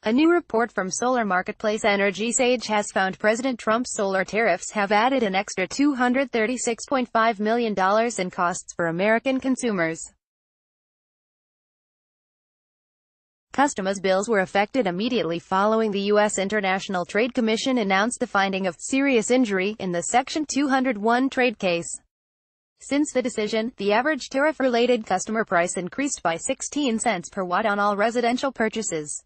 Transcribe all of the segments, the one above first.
A new report from solar marketplace EnergySage has found President Trump's solar tariffs have added an extra $236.5 million in costs for American consumers. Customers' bills were affected immediately following the U.S. International Trade Commission announced the finding of serious injury in the Section 201 trade case. Since the decision, the average tariff-related customer price increased by 16 cents per watt on all residential purchases.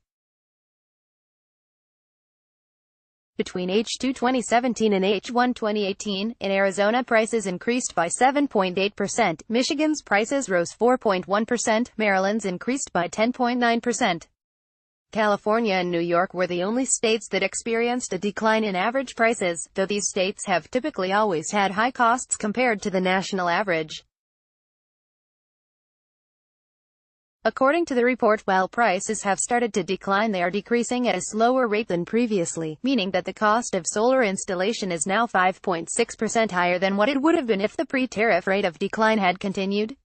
Between H2 2017 and H1 2018, in Arizona prices increased by 7.8%, Michigan's prices rose 4.1%, Maryland's increased by 10.9%. California and New York were the only states that experienced a decline in average prices, though these states have typically always had high costs compared to the national average. According to the report, while prices have started to decline, they are decreasing at a slower rate than previously, meaning that the cost of solar installation is now 5.6% higher than what it would have been if the pre-tariff rate of decline had continued.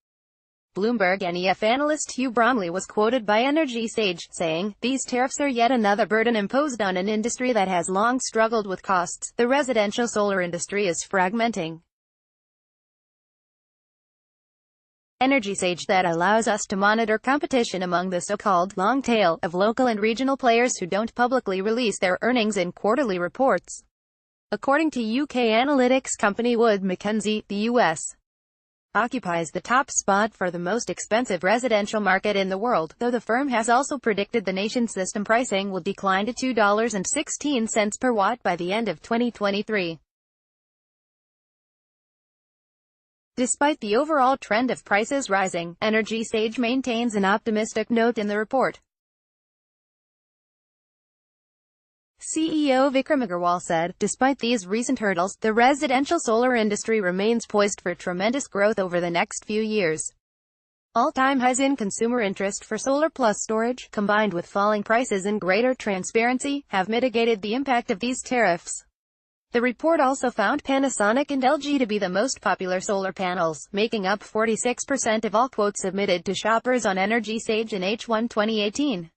Bloomberg NEF analyst Hugh Bromley was quoted by EnergySage, saying, "These tariffs are yet another burden imposed on an industry that has long struggled with costs. The residential solar industry is fragmenting. EnergySage that allows us to monitor competition among the so-called long tail of local and regional players who don't publicly release their earnings in quarterly reports." According to UK analytics company Wood Mackenzie, the U.S. occupies the top spot for the most expensive residential market in the world, though the firm has also predicted the nation's system pricing will decline to $2.16 per watt by the end of 2023. Despite the overall trend of prices rising, EnergySage maintains an optimistic note in the report. CEO Vikram Agarwal said, "Despite these recent hurdles, the residential solar industry remains poised for tremendous growth over the next few years. All-time highs in consumer interest for solar plus storage, combined with falling prices and greater transparency, have mitigated the impact of these tariffs." The report also found Panasonic and LG to be the most popular solar panels, making up 46% of all quotes submitted to shoppers on EnergySage in H1 2018.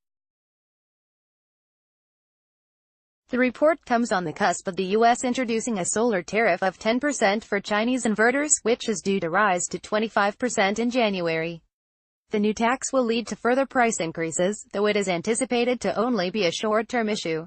The report comes on the cusp of the U.S. introducing a solar tariff of 10% for Chinese inverters, which is due to rise to 25% in January. The new tax will lead to further price increases, though it is anticipated to only be a short-term issue.